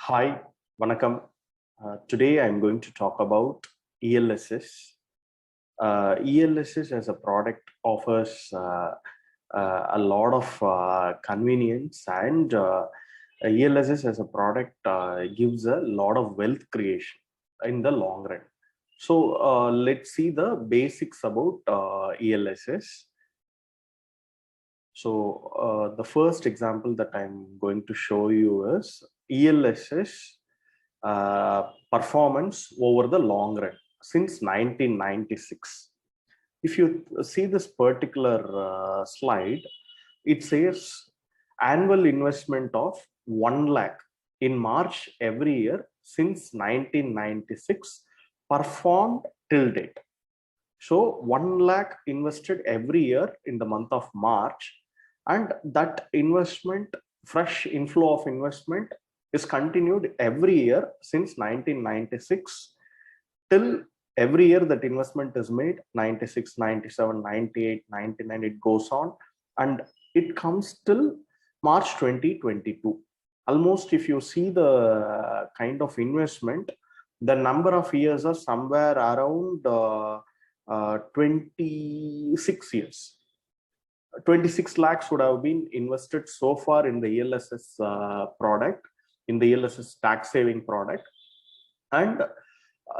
Hi, Vanakkam. Today I'm going to talk about ELSS. ELSS as a product offers a lot of convenience, and ELSS as a product gives a lot of wealth creation in the long run. So let's see the basics about ELSS. So the first example that I'm going to show you is ELSS performance over the long run since 1996. If you see this particular slide, it says annual investment of 1 lakh in March every year since 1996 performed till date. So 1 lakh invested every year in the month of March, and that investment, fresh inflow of investment, is continued every year since 1996 till every year that investment is made. 96, 97, 98, 99, it goes on, and it comes till March 2022. Almost, if you see the kind of investment, the number of years are somewhere around 26 years. 26 lakhs would have been invested so far in the ELSS product, in the ELSS tax saving product. And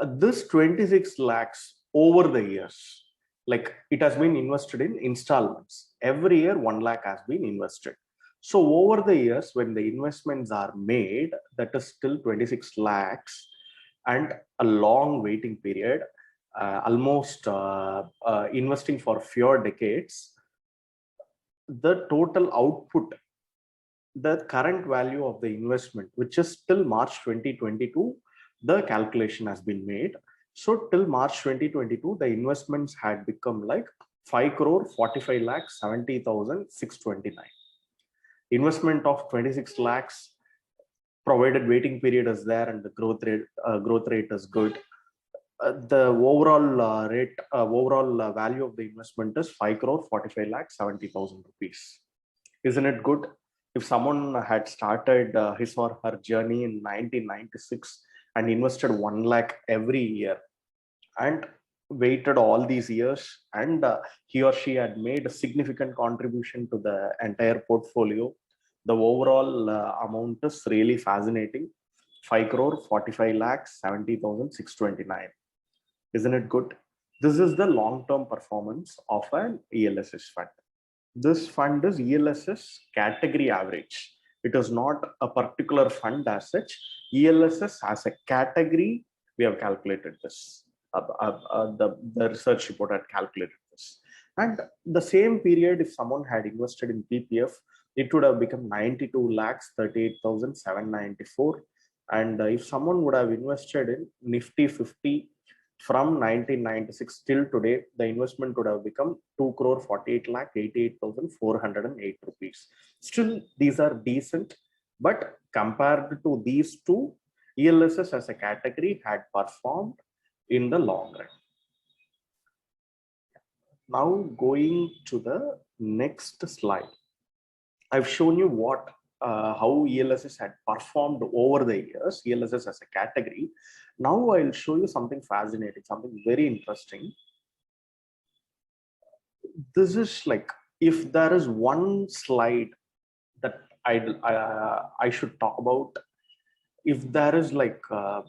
this 26 lakhs over the years, like it has been invested in installments. Every year 1 lakh has been invested. So over the years, when the investments are made, that is still 26 lakhs and a long waiting period, almost investing for few decades, the total output, the current value of the investment, which is till March 2022, the calculation has been made. So till March 2022, the investments had become like 5 crore 45 lakhs 70,629. Investment of 26 lakhs, provided waiting period is there and the growth rate is good. The overall value of the investment is 5 crore 45 lakhs 70,000 rupees. Isn't it good? If someone had started his or her journey in 1996 and invested 1 lakh every year and waited all these years, and he or she had made a significant contribution to the entire portfolio, the overall amount is really fascinating. 5 crore 45 lakhs 70,629. Isn't it good? This is the long-term performance of an ELSS fund. This fund is ELSS category average. It is not a particular fund as such. ELSS as a category, we have calculated this. The research report had calculated this. And the same period, if someone had invested in PPF, it would have become 92 lakhs 38,794. And if someone would have invested in Nifty 50 from 1996 till today, the investment would have become 2 crore 48 lakh 88,408 rupees. Still, these are decent, but compared to these two, ELSS as a category had performed in the long run. Now going to the next slide, I've shown you how ELSS had performed over the years, ELSS as a category. Now I'll show you something fascinating, something very interesting. This is like, if there is one slide that I should talk about, if there is like a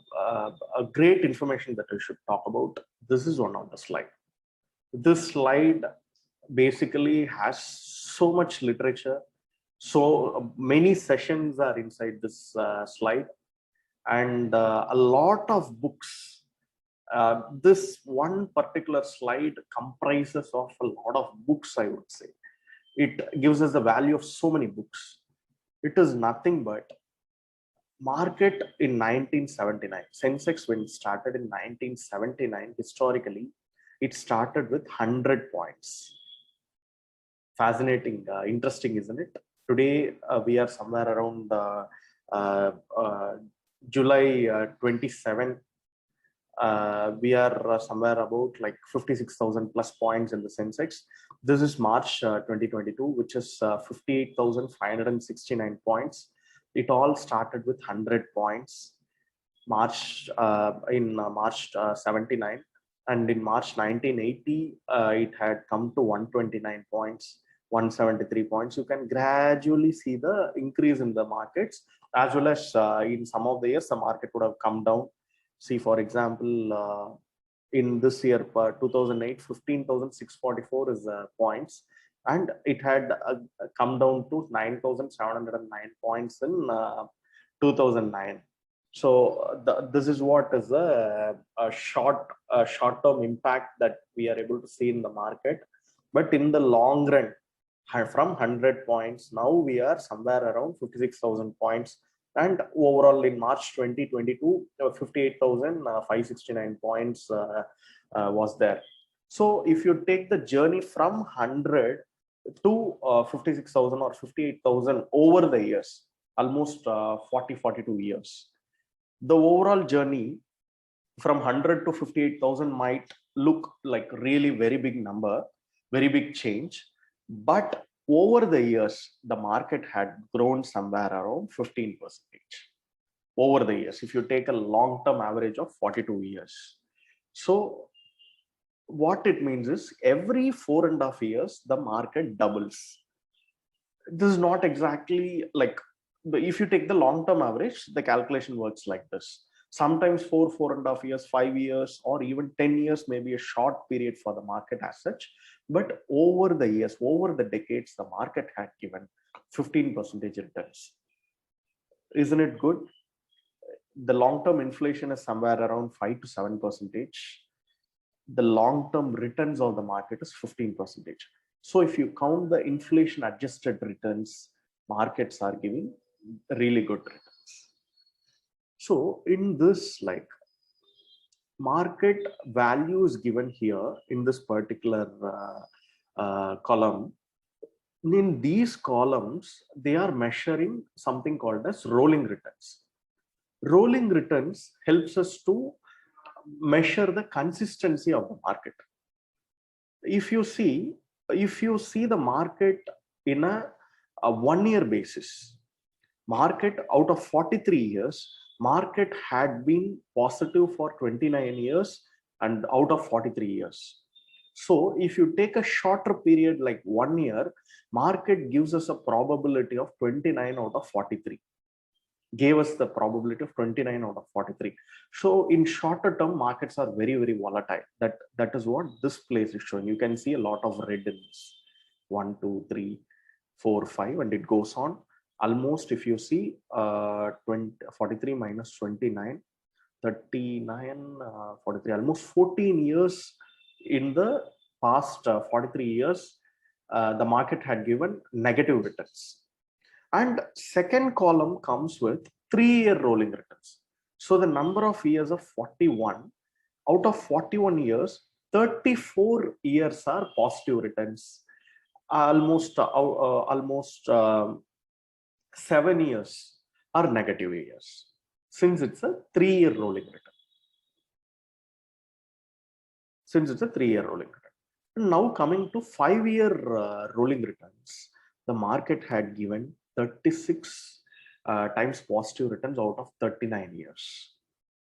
great information that I should talk about, this is one of the slide. This slide basically has so much literature. So many sessions are inside this slide, and a lot of books. This one particular slide comprises of a lot of books, I would say. It gives us the value of so many books. It is nothing but market in 1979. Sensex, when it started in 1979, historically, it started with 100 points. Fascinating, interesting, isn't it? Today, we are somewhere around July 27. We are somewhere about like 56,000 plus points in the Sensex. This is March 2022, which is 58,569 points. It all started with 100 points March 79, and in March 1980 it had come to 129 points, 173 points. You can gradually see the increase in the markets, as well as in some of the years the market would have come down. See, for example, in this year 2008, 15,644 is points, and it had come down to 9,709 points in 2009. So this is what is a short-term impact that we are able to see in the market. But in the long run, from 100 points, now we are somewhere around 56,000 points. And overall in March 2022, 58,569 points was there. So if you take the journey from 100 to 56,000 or 58,000 over the years, almost 42 years, the overall journey from 100 to 58,000 might look like really very big number, very big change. But over the years, the market had grown somewhere around 15% over the years, if you take a long-term average of 42 years. So what it means is every 4.5 years, the market doubles. This is not exactly like, if you take the long-term average, the calculation works like this. Sometimes 4.5 years, 5 years, or even 10 years may be a short period for the market as such. But over the years, over the decades, the market had given 15% returns. Isn't it good? The long-term inflation is somewhere around 5 to 7%. The long-term returns of the market is 15%. So if you count the inflation adjusted returns, markets are giving really good returns. So in this, like, market value is given here in this particular column. In these columns, they are measuring something called as rolling returns. Rolling returns helps us to measure the consistency of the market. If you see the market in a 1-year basis, market out of 43 years, market had been positive for 29 years and out of 43 years. So if you take a shorter period like 1 year, market gives us a probability of 29 out of 43. Gave us the probability of 29 out of 43. So in shorter term, markets are very, very volatile. That is what this place is showing. You can see a lot of red in this. 1, 2, 3, 4, 5, and it goes on. Almost, if you see 43 minus 29, 39, 43, almost 14 years in the past 43 years, the market had given negative returns. And second column comes with 3-year rolling returns. So the number of years of 41, out of 41 years, 34 years are positive returns. Almost 7 years are negative years, since it's a 3-year rolling return. Now coming to 5-year rolling returns, the market had given 36 times positive returns out of 39 years.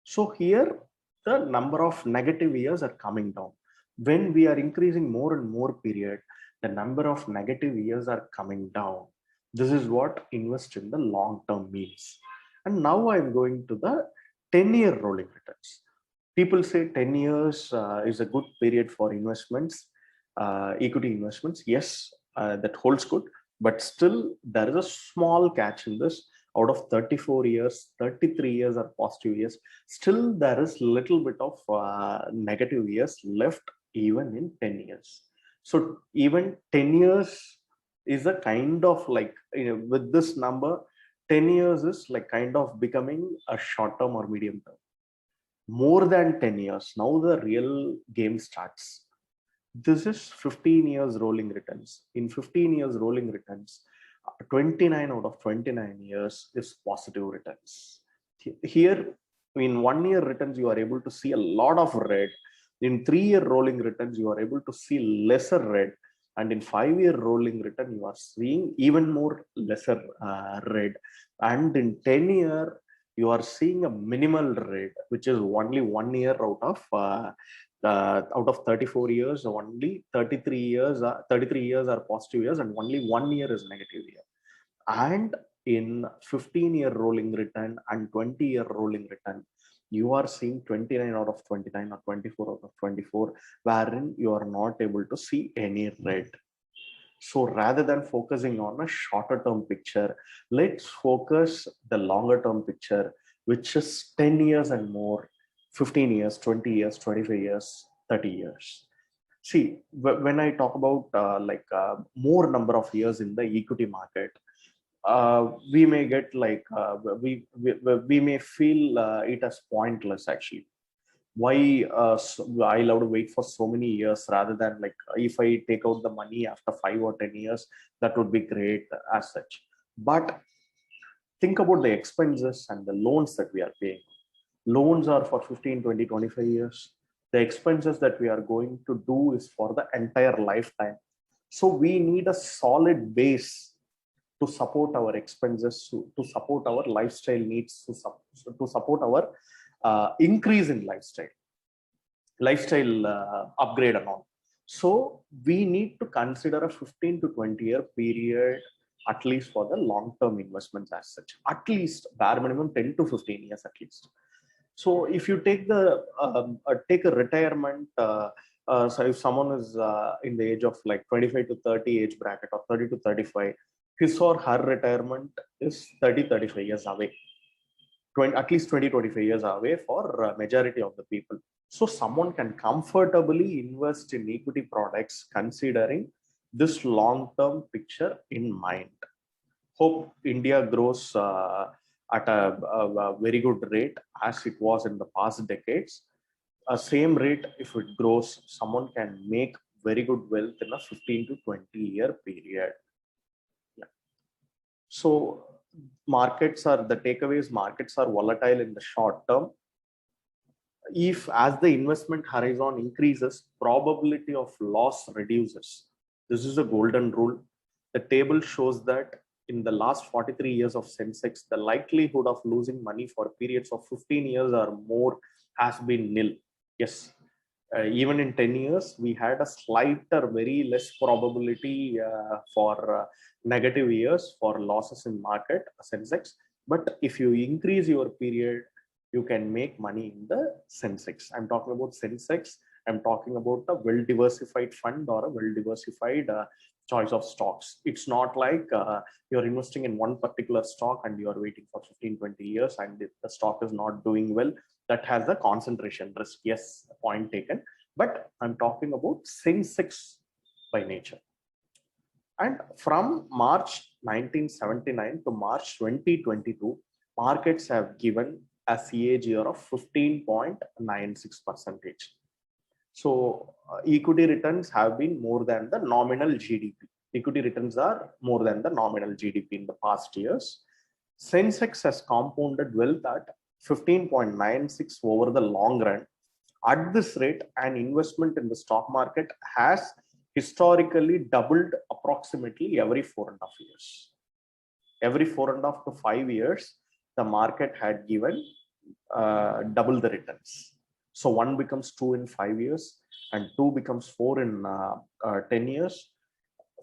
So here the number of negative years are coming down. When we are increasing more and more period, the number of negative years are coming down. This is what invest in the long term means. And now I'm going to the 10-year rolling returns. People say 10 years is a good period for investments, equity investments. Yes, that holds good. But still, there is a small catch in this. Out of 34 years, 33 years are positive years. Still, there is little bit of negative years left even in 10 years. So even 10 years is a kind of like, with this number, 10 years is like kind of becoming a short term or medium term. More than 10 years, now the real game starts. This is 15 years rolling returns. In 15 years rolling returns, 29 out of 29 years is positive returns. Here, in 1-year returns, you are able to see a lot of red. In 3-year rolling returns, you are able to see lesser red. And in 5-year rolling return, you are seeing even more lesser rate. And in 10-year, you are seeing a minimal rate, which is only 1 year out of 34 years. Only 33 years are positive years, and only 1 year is negative year. And in 15-year rolling return and 20-year rolling return, you are seeing 29 out of 29 or 24 out of 24, wherein you are not able to see any red. So rather than focusing on a shorter term picture, let's focus the longer term picture, which is 10 years and more, 15 years, 20 years, 25 years, 30 years. See, when I talk about more number of years in the equity market, we may get we may feel it as pointless actually. Why I love to wait for so many years rather than like if I take out the money after 5 or 10 years, that would be great as such. But think about the expenses and the loans that we are paying. Loans are for 15, 20, 25 years. The expenses that we are going to do is for the entire lifetime. So we need a solid base to support our expenses, to support our lifestyle needs, to support our increase in lifestyle upgrade and all. So we need to consider a 15 to 20-year period, at least for the long-term investments as such, at least bare minimum 10 to 15 years at least. So if you take take a retirement, so if someone is in the age of like 25 to 30 age bracket or 30 to 35, his or her retirement is 30-35 years away. At least 20-25 years away for majority of the people. So someone can comfortably invest in equity products considering this long-term picture in mind. Hope India grows at a very good rate as it was in the past decades. Same rate, if it grows, someone can make very good wealth in a 15 to 20-year period. Yeah. So markets are volatile in the short term. If as the investment horizon increases, probability of loss reduces. This is a golden rule. The table shows that in the last 43 years of Sensex, the likelihood of losing money for periods of 15 years or more has been nil. Yes, even in 10 years, we had a slighter, very less probability for negative years for losses in market, Sensex. But if you increase your period, you can make money in the Sensex. I'm talking about Sensex. I'm talking about a well-diversified fund or a well-diversified choice of stocks. It's not like you're investing in one particular stock and you're waiting for 15-20 years and if the stock is not doing well, that has a concentration risk. Yes, point taken. But I'm talking about Sensex by nature. And from March 1979 to March 2022, markets have given a CAGR of 15.96%. So equity returns have been more than the nominal GDP. Equity returns are more than the nominal GDP in the past years. Sensex has compounded wealth at 15.96 over the long run. At this rate, an investment in the stock market has historically doubled approximately every 4.5 years. Every 4.5 to 5 years, the market had given double the returns. So 1 becomes 2 in 5 years, and 2 becomes 4 in 10 years.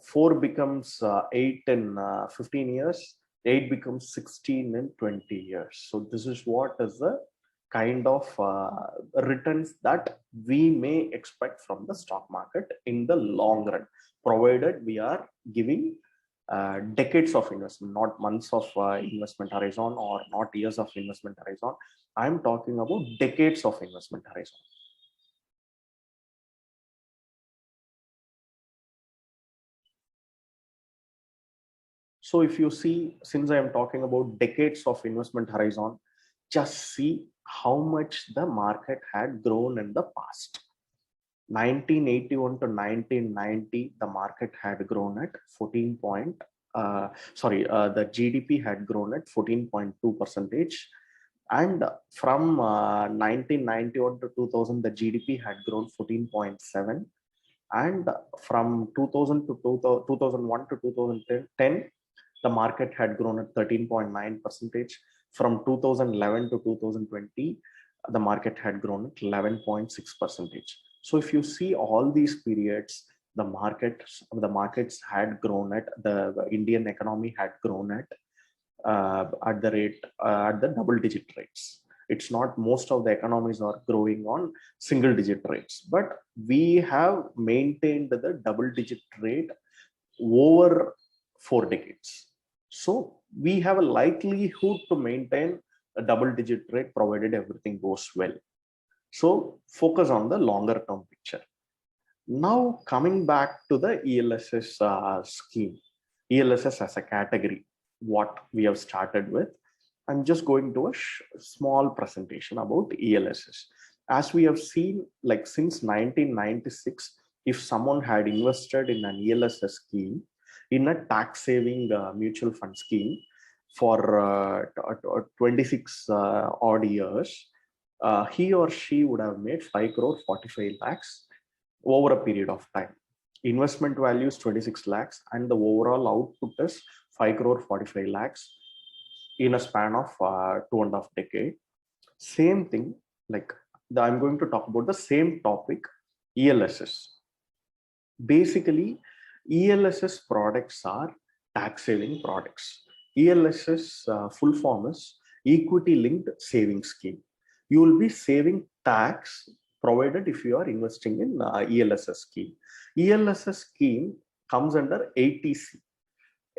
4 becomes 8 in 15 years. 8 becomes 16 in 20 years. So this is what is the kind of returns that we may expect from the stock market in the long run, provided we are giving decades of investment, not months of investment horizon or not years of investment horizon. I'm talking about decades of investment horizon. So if you see, since I am talking about decades of investment horizon, just see how much the market had grown in the past. 1981 to 1990, the market had grown at 14 point, the GDP had grown at 14.2%. And from 1991 to 2000, the GDP had grown 14.7. And from 2000 to 2001 to 2010, the market had grown at 13.9%. From 2011 to 2020, the market had grown at 11.6%. So if you see all these periods, the markets had grown the Indian economy had grown at the double digit rates. It's not most of the economies are growing on single digit rates, but we have maintained the double digit rate over 4 decades. So we have a likelihood to maintain a double digit rate provided everything goes well. So focus on the longer term picture. Now coming back to the ELSS scheme, ELSS as a category, what we have started with, I'm just going to a small presentation about ELSS. As we have seen, like since 1996, if someone had invested in an ELSS scheme, in a tax saving mutual fund scheme for 26 odd years, he or she would have made 5 crore 45 lakhs over a period of time. Investment value is 26 lakhs and the overall output is 5 crore 45 lakhs in a span of 2.5 decades. Same thing, like I'm going to talk about the same topic, ELSS. Basically, ELSS products are tax saving products. ELSS full form is equity linked saving scheme. You will be saving tax provided if you are investing in ELSS scheme. ELSS scheme comes under 80C.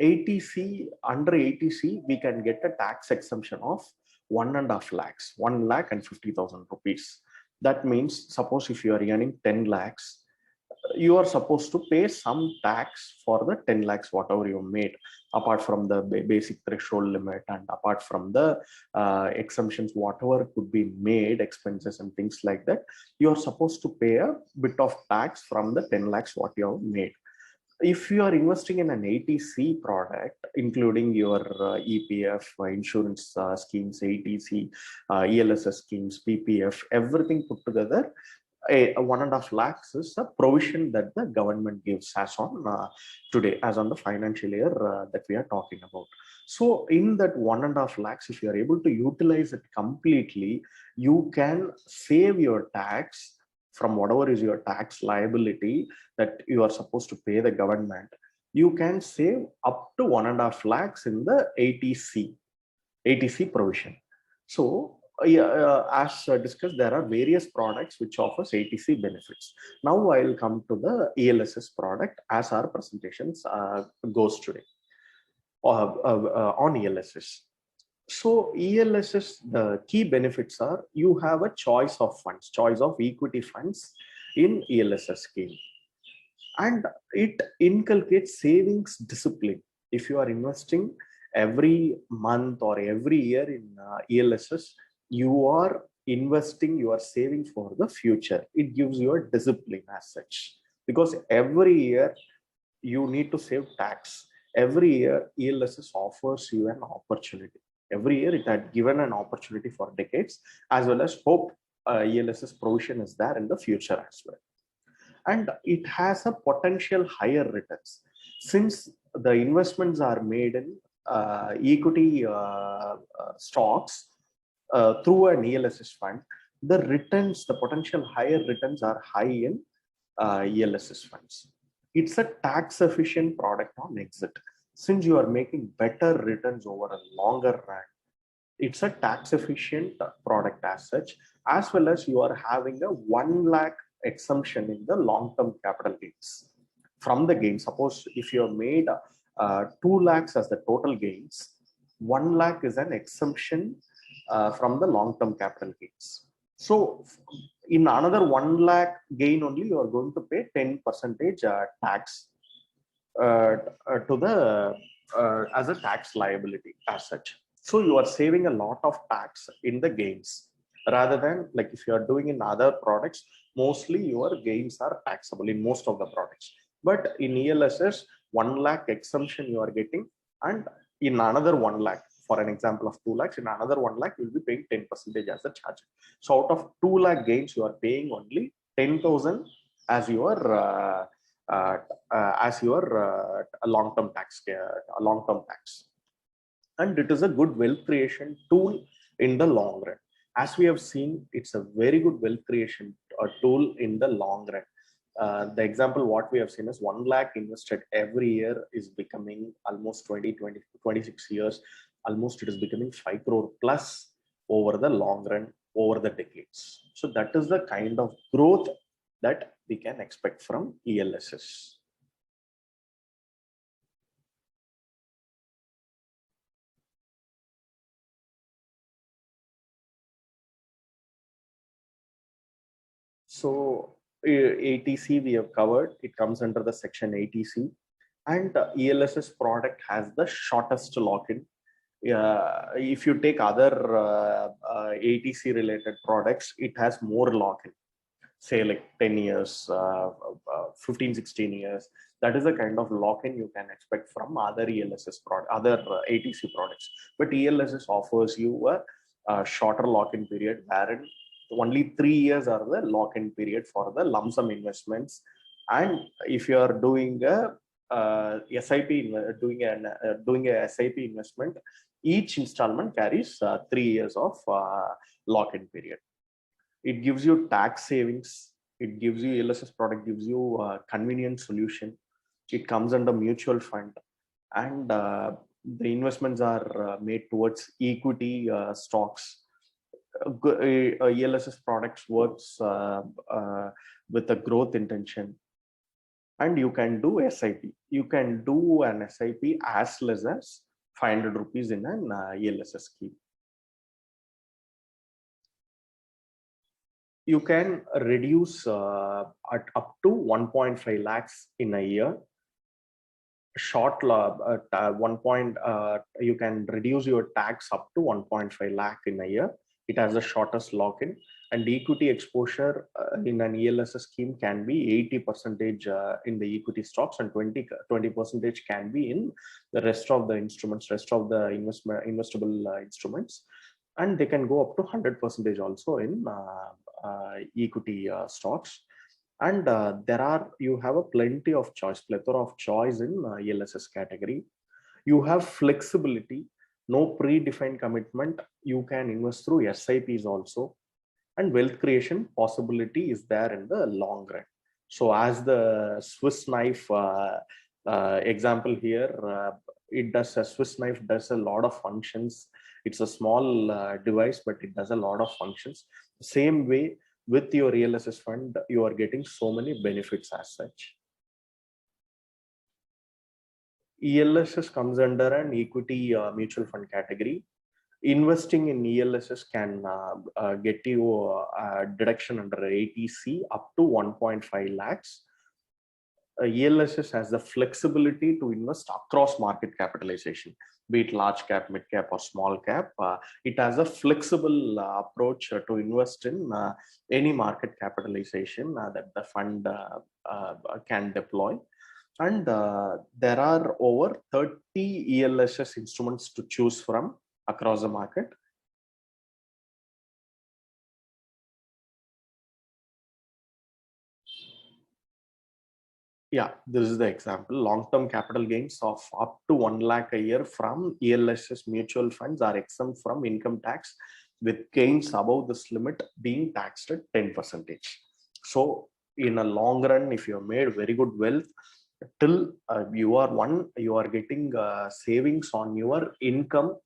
80C, under 80C, we can get a tax exemption of 1.5 lakhs, 1,50,000 rupees. That means, suppose if you are earning 10 lakhs, you are supposed to pay some tax for the 10 lakhs, whatever you made, apart from the basic threshold limit and apart from the exemptions, whatever could be made, expenses and things like that, you are supposed to pay a bit of tax from the 10 lakhs what you have made. If you are investing in an 80C product, including your EPF, insurance schemes, 80C, ELSS schemes, PPF, everything put together, 1.5 lakhs is a provision that the government gives as on today, as on the financial year that we are talking about. So in that 1.5 lakhs, if you are able to utilize it completely, you can save your tax from whatever is your tax liability that you are supposed to pay the government. You can save up to 1.5 lakhs in the 80C provision. So as discussed, there are various products which offers 80C benefits. Now I'll come to the ELSS product as our presentations goes today on ELSS. So ELSS, the key benefits are you have a choice of funds, choice of equity funds in ELSS scheme. And it inculcates savings discipline. If you are investing every month or every year in ELSS, you are investing, you are saving for the future. It gives you a discipline as such, because every year you need to save tax. Every year ELSS offers you an opportunity. Every year it had given an opportunity for decades, as well as hope ELSS provision is there in the future as well. And it has a potential higher returns. Since the investments are made in equity stocks through an ELSS fund, the returns, the potential higher returns are high in ELSS funds. It's a tax efficient product on exit. Since you are making better returns over a longer run, it's a tax efficient product as such, as well as you are having a 1 lakh exemption in the long-term capital gains from the gain. Suppose if you have made 2 lakhs as the total gains, 1 lakh is an exemption from the long-term capital gains. So in another 1 lakh gain only, you are going to pay 10% tax to the as a tax liability as such. So you are saving a lot of tax in the gains, rather than like if you are doing in other products, mostly your gains are taxable in most of the products. But in ELSS, 1 lakh exemption you are getting, and in another 1 lakh, for an example of 2 lakhs, in another 1 lakh, you'll be paying 10% as a charge. So out of 2 lakh gains, you are paying only 10,000 as your long-term tax, and it is a good wealth creation tool in the long run. As we have seen, it's a very good wealth creation tool in the long run. The example what we have seen is 1 lakh invested every year is becoming almost 26 years. Almost it is becoming 5 crore plus over the long run, over the decades. So that is the kind of growth that we can expect from ELSS. So ATC we have covered, it comes under the section ATC, and ELSS product has the shortest lock-in. If you take other ATC related products, it has more lock-in, say like 10 years, 15-16 years. That is the kind of lock-in you can expect from other ELSS product, other ATC products. But ELSS offers you a shorter lock-in period, wherein only 3 years are the lock-in period for the lump sum investments. And if you are doing a SIP, doing a SIP investment, each installment carries 3 years of lock-in period. It gives you tax savings. It gives you, ELSS product gives you a convenient solution. It comes under mutual fund, and the investments are made towards equity stocks. ELSS products works with a growth intention, and you can do SIP. You can do an SIP as less as 500 rupees in an ELSS scheme. You can reduce at up to 1.5 lakhs in a year. Short you can reduce your tax up to 1.5 lakh in a year. It has the shortest lock-in, and equity exposure in an ELSS scheme can be 80% in the equity stocks, and 20% can be in the rest of the instruments, rest of the investable instruments, and they can go up to 100% also in equity stocks. And you have a plenty of choice, plethora of choice in ELSS category. You have flexibility, no predefined commitment. You can invest through SIPs also, and wealth creation possibility is there in the long run. So as the Swiss knife example here, Swiss knife does a lot of functions. It's a small device, but it does a lot of functions. Same way, with your ELSS fund, you are getting so many benefits as such. ELSS comes under an equity mutual fund category. Investing in ELSS can get you a deduction under ATC up to 1.5 lakhs. ELSS has the flexibility to invest across market capitalization, be it large cap, mid cap, or small cap. It has a flexible approach to invest in any market capitalization that the fund can deploy. And there are over 30 ELSS instruments to choose from across the market. Yeah, this is the example. Long-term capital gains of up to 1 lakh a year from ELSS mutual funds are exempt from income tax, with gains above this limit being taxed at 10%. So in a long run, if you have made very good wealth, till you are getting savings on your income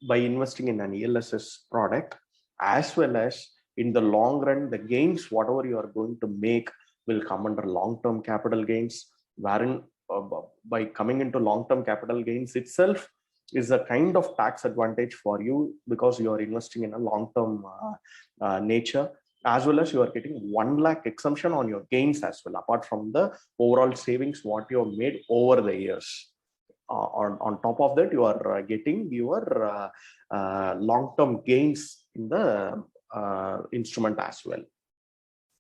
by investing in an ELSS product, as well as in the long run, the gains, whatever you are going to make, will come under long-term capital gains, wherein by coming into long-term capital gains itself is a kind of tax advantage for you, because you are investing in a long-term nature, as well as you are getting 1 lakh exemption on your gains as well, apart from the overall savings what you have made over the years. On top of that, you are getting your long-term gains in the instrument as well.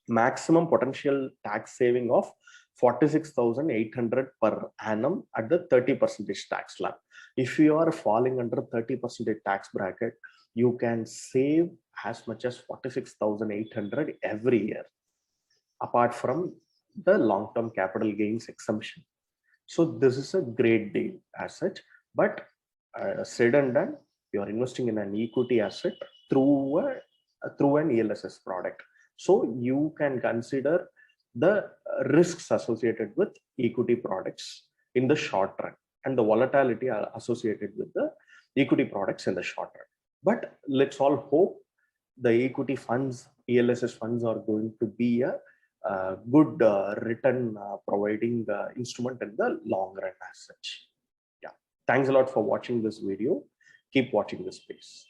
Maximum potential tax saving of 46,800 per annum at the 30% tax slab. If you are falling under 30% tax bracket, you can save as much as 46,800 every year. apart from the long-term capital gains exemption. So this is a great deal as such, but said and done, you are investing in an equity asset through an ELSS product. So you can consider the risks associated with equity products in the short run and the volatility associated with the equity products in the short run. But let's all hope the equity funds, ELSS funds, are going to be a good return providing instrument in the long run as such. Yeah. Thanks a lot for watching this video. Keep watching this space.